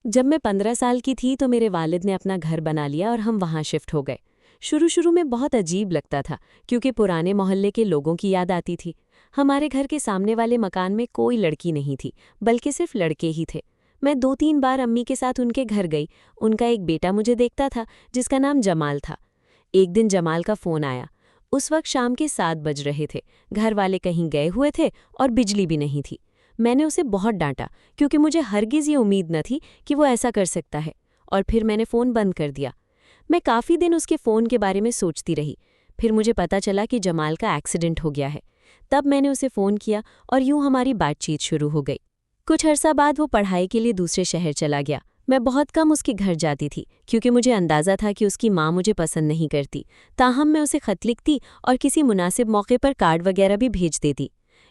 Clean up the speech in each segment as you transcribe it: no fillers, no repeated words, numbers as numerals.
جب میں 15 سال کی تھی تو میرے والد نے اپنا گھر بنا لیا اور ہم وہاں شفٹ ہو گئے۔ شروع میں بہت عجیب لگتا تھا کیونکہ پرانے محلے کے لوگوں کی یاد آتی تھی۔ ہمارے گھر کے سامنے والے مکان میں کوئی لڑکی نہیں تھی بلکہ صرف لڑکے ہی تھے۔ میں 2-3 بار امی کے ساتھ ان کے گھر گئی۔ ان کا ایک بیٹا مجھے دیکھتا تھا جس کا نام جمال تھا۔ ایک دن جمال کا فون آیا۔ اس وقت شام کے 7 بج رہے تھے، گھر والے کہیں گئے ہوئے تھے اور بجلی بھی نہیں تھی۔ میں نے اسے بہت ڈانٹا کیونکہ مجھے ہرگز یہ امید نہ تھی کہ وہ ایسا کر سکتا ہے، اور پھر میں نے فون بند کر دیا۔ میں کافی دن اس کے فون کے بارے میں سوچتی رہی۔ پھر مجھے پتا چلا کہ جمال کا ایکسیڈنٹ ہو گیا ہے۔ تب میں نے اسے فون کیا اور یوں ہماری بات چیت شروع ہو گئی۔ کچھ عرصہ بعد وہ پڑھائی کے لیے دوسرے شہر چلا گیا۔ میں بہت کم اس کے گھر جاتی تھی کیونکہ مجھے اندازہ تھا کہ اس کی ماں مجھے پسند نہیں کرتی۔ تاہم میں اسے خط لکھتی اور کسی مناسب موقع پر کارڈ وغیرہ بھی بھیج دیتی۔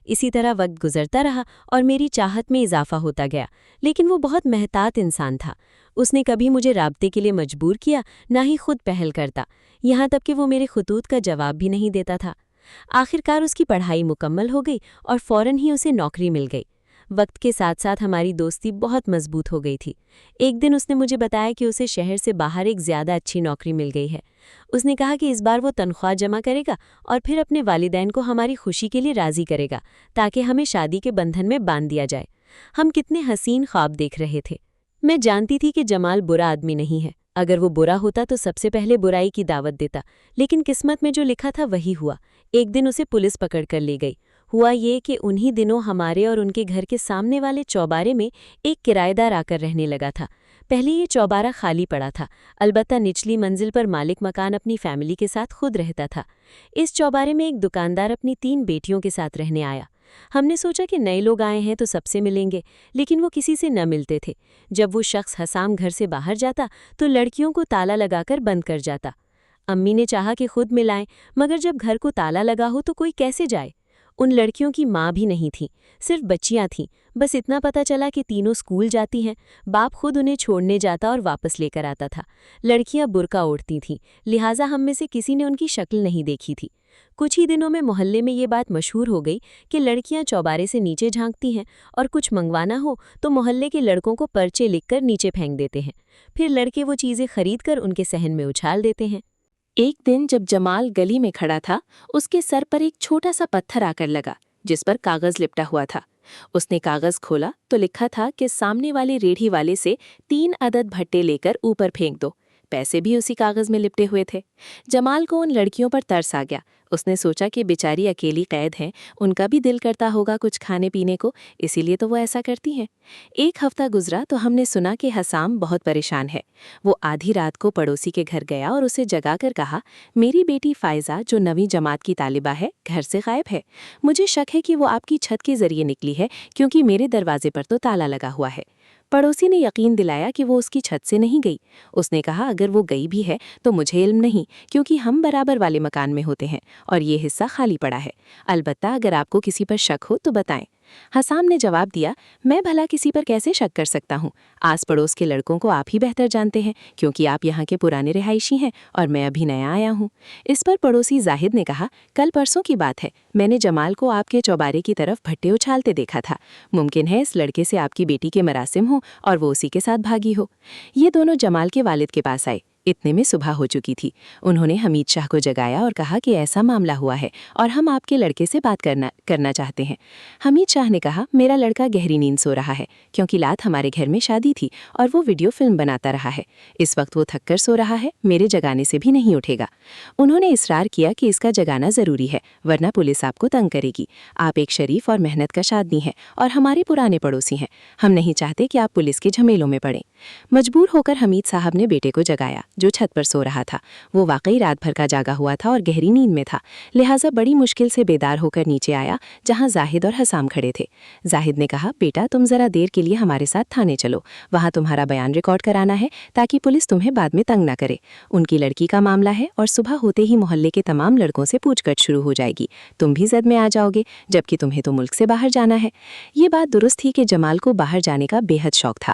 اسی طرح وقت گزرتا رہا اور میری چاہت میں اضافہ ہوتا گیا، لیکن وہ بہت محتاط انسان تھا۔ اس نے کبھی مجھے رابطے کے لیے مجبور کیا، نہ ہی خود پہل کرتا، یہاں تک کہ وہ میرے خطوط کا جواب بھی نہیں دیتا تھا۔ آخرکار اس کی پڑھائی مکمل ہو گئی اور فوراً ہی اسے نوکری مل گئی۔ وقت کے ساتھ ساتھ ہماری دوستی بہت مضبوط ہو گئی تھی۔ ایک دن اس نے مجھے بتایا کہ اسے شہر سے باہر ایک زیادہ اچھی نوکری مل گئی ہے۔ اس نے کہا کہ اس بار وہ تنخواہ جمع کرے گا اور پھر اپنے والدین کو ہماری خوشی کے لیے راضی کرے گا تاکہ ہمیں شادی کے بندھن میں باندھ دیا جائے۔ ہم کتنے حسین خواب دیکھ رہے تھے۔ میں جانتی تھی کہ جمال برا آدمی نہیں ہے۔ اگر وہ برا ہوتا تو سب سے پہلے برائی کی دعوت دیتا، لیکن قسمت میں جو لکھا تھا وہی ہوا۔ ایک دن اسے پولیس پکڑ کر لے گئی۔ ہوا یہ کہ انہی دنوں ہمارے اور ان کے گھر کے سامنے والے چوبارے میں ایک کرایہ دار آ کر رہنے لگا تھا۔ پہلے یہ چوبارہ خالی پڑا تھا، البتہ نچلی منزل پر مالک مکان اپنی فیملی کے ساتھ خود رہتا تھا۔ اس چوبارے میں ایک دکاندار اپنی 3 بیٹیوں کے ساتھ رہنے آیا۔ ہم نے سوچا کہ نئے لوگ آئے ہیں تو سب سے ملیں گے، لیکن وہ کسی سے نہ ملتے تھے۔ جب وہ شخص حسام گھر سے باہر جاتا تو لڑکیوں کو تالا لگا کر بند کر جاتا۔ امی نے چاہا کہ خود ملائیں، مگر جب گھر کو تالا لگا ہو تو کوئی کیسے جائے؟ ان لڑکیوں کی ماں بھی نہیں تھی، صرف بچیاں تھیں۔ بس اتنا پتا چلا کہ تینوں اسکول جاتی ہیں۔ باپ خود انہیں چھوڑنے جاتا اور واپس لے کر آتا تھا۔ لڑکیاں برقع اوڑھتی تھیں، لہٰذا ہم میں سے کسی نے ان کی شکل نہیں دیکھی تھی۔ کچھ ہی دنوں میں محلے میں یہ بات مشہور ہو گئی کہ لڑکیاں چوبارے سے نیچے جھانکتی ہیں، اور کچھ منگوانا ہو تو محلے کے لڑکوں کو پرچے لکھ کر نیچے پھینک دیتے ہیں، پھر لڑکے وہ چیزیں خرید کر ان کے صحن میں اچھال دیتے ہیں۔ ایک دن جب جمال گلی میں کھڑا تھا، اس کے سر پر ایک چھوٹا سا پتھر آ کر لگا جس پر کاغذ لپٹا ہوا تھا۔ اس نے کاغذ کھولا تو لکھا تھا کہ سامنے والے ریڑھی والے سے 3 عدد بھٹے لے کر اوپر پھینک دو۔ پیسے بھی اسی کاغذ میں لپٹے ہوئے تھے۔ جمال کو ان لڑکیوں پر ترس آ گیا۔ اس نے سوچا کہ بیچاری اکیلی قید ہیں، ان کا بھی دل کرتا ہوگا کچھ کھانے پینے کو، اسی لیے تو وہ ایسا کرتی ہیں۔ ایک ہفتہ گزرا تو ہم نے سنا کہ حسام بہت پریشان ہے۔ وہ آدھی رات کو پڑوسی کے گھر گیا اور اسے جگا کر کہا، میری بیٹی فائزہ جو 9ویں جماعت کی طالبہ ہے گھر سے غائب ہے۔ مجھے شک ہے کہ وہ آپ کی چھت کے ذریعے نکلی ہے، کیونکہ میرے دروازے پر تو تالا لگا ہوا ہے۔ پڑوسی نے یقین دلایا کہ وہ اس کی چھت سے نہیں گئی۔ اس نے کہا، اگر وہ گئی بھی ہے تو مجھے علم نہیں، کیونکہ ہم برابر والے مکان میں ہوتے ہیں اور یہ حصہ خالی پڑا ہے۔ البتہ اگر آپ کو کسی پر شک ہو تو بتائیں۔ حسام نے جواب دیا، میں بھلا کسی پر کیسے شک کر سکتا ہوں؟ آس پڑوس کے لڑکوں کو آپ ہی بہتر جانتے ہیں، کیونکہ آپ یہاں کے پرانے رہائشی ہیں اور میں ابھی نیا آیا ہوں۔ اس پر پڑوسی زاہد نے کہا، کل پرسوں کی بات ہے، میں نے جمال کو آپ کے چوبارے کی طرف بھٹے اچھالتے دیکھا تھا۔ ممکن ہے اس لڑکے سے آپ کی بیٹی کے مراسم ہوں اور وہ اسی کے ساتھ بھاگی ہو۔ یہ دونوں جمال کے والد کے پاس آئے۔ اتنے میں صبح ہو چکی تھی۔ انہوں نے حمید شاہ کو جگایا اور کہا کہ ایسا معاملہ ہوا ہے اور ہم آپ کے لڑکے سے بات کرنا چاہتے ہیں۔ حمید شاہ نے کہا، میرا لڑکا گہری نیند سو رہا ہے، کیونکہ رات ہمارے گھر میں شادی تھی اور وہ ویڈیو فلم بناتا رہا ہے۔ اس وقت وہ تھک کر سو رہا ہے، میرے جگانے سے بھی نہیں اٹھے گا۔ انہوں نے اصرار کیا کہ اس کا جگانا ضروری ہے، ورنہ پولیس آپ کو تنگ کرے گی۔ آپ ایک شریف اور محنت کش آدمی ہیں اور ہمارے پرانے پڑوسی ہیں۔ ہم نہیں چاہتے کہ آپ پولیس کے جھمیلوں میں پڑیں۔ مجبور ہو کر حمید صاحب نے بیٹے کو جگایا جو چھت پر سو رہا تھا۔ وہ واقعی رات بھر کا جاگا ہوا تھا اور گہری نیند میں تھا، لہٰذا بڑی مشکل سے بیدار ہو کر نیچے آیا جہاں زاہد اور حسام کھڑے تھے۔ زاہد نے کہا، بیٹا تم ذرا دیر کے لیے ہمارے ساتھ تھانے چلو، وہاں تمہارا بیان ریکارڈ کرانا ہے تاکہ پولیس تمہیں بعد میں تنگ نہ کرے۔ ان کی لڑکی کا معاملہ ہے اور صبح ہوتے ہی محلے کے تمام لڑکوں سے پوچھ گچھ شروع ہو جائے گی۔ تم بھی زد میں آ جاؤ گے، جبکہ تمہیں تو ملک سے باہر جانا ہے۔ یہ بات درست تھی کہ جمال کو باہر جانے کا بے حد شوق تھا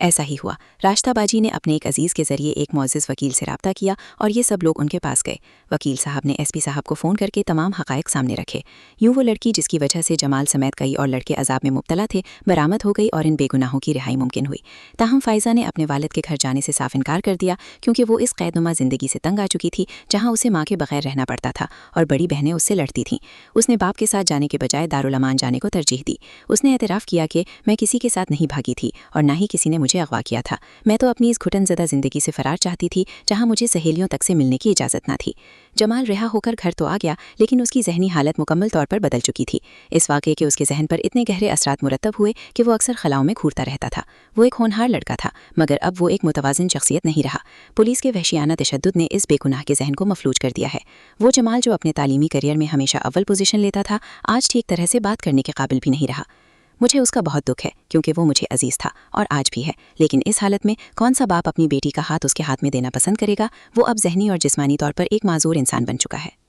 ایسا ہی ہوا۔ راستہ باجی نے اپنے ایک عزیز کے ذریعے ایک معزز وکیل سے رابطہ کیا اور یہ سب لوگ ان کے پاس گئے۔ وکیل صاحب نے ایس پی صاحب کو فون کر کے تمام حقائق سامنے رکھے۔ یوں وہ لڑکی جس کی وجہ سے جمال سمیت کئی اور لڑکے عذاب میں مبتلا تھے برآمد ہو گئی اور ان بے گناہوں کی رہائی ممکن ہوئی۔ تاہم فائزہ نے اپنے والد کے گھر جانے سے صاف انکار کر دیا کیونکہ وہ اس قید نما زندگی سے تنگ آ چکی تھی جہاں اسے ماں کے بغیر رہنا پڑتا تھا اور بڑی بہنیں اس سے لڑتی تھیں۔ اس نے باپ کے ساتھ جانے کے بجائے دارالامان جانے کو ترجیح دی۔ اس نے اعتراف کیا کہ میں کسی کے ساتھ نہیں بھاگی تھی اور نہ ہی کسی نے مجھے اغوا کیا تھا، میں تو اپنی اس گھٹن زدہ زندگی سے فرار چاہتی تھی جہاں مجھے سہیلیوں تک سے ملنے کی اجازت نہ تھی۔ جمال رہا ہو کر گھر تو آ گیا لیکن اس کی ذہنی حالت مکمل طور پر بدل چکی تھی۔ اس واقعے کے اس کے ذہن پر اتنے گہرے اثرات مرتب ہوئے کہ وہ اکثر خلاؤں میں گھورتا رہتا تھا۔ وہ ایک ہونہار لڑکا تھا مگر اب وہ ایک متوازن شخصیت نہیں رہا۔ پولیس کے وحشیانہ تشدد نے اس بے گناہ کے ذہن کو مفلوج کر دیا ہے۔ وہ جمال جو اپنے تعلیمی کیریئر میں ہمیشہ اول پوزیشن لیتا تھا آج ٹھیک طرح سے بات کرنے کے قابل بھی نہیں رہا۔ مجھے اس کا بہت دکھ ہے کیونکہ وہ مجھے عزیز تھا اور آج بھی ہے، لیکن اس حالت میں کون سا باپ اپنی بیٹی کا ہاتھ اس کے ہاتھ میں دینا پسند کرے گا؟ وہ اب ذہنی اور جسمانی طور پر ایک معذور انسان بن چکا ہے۔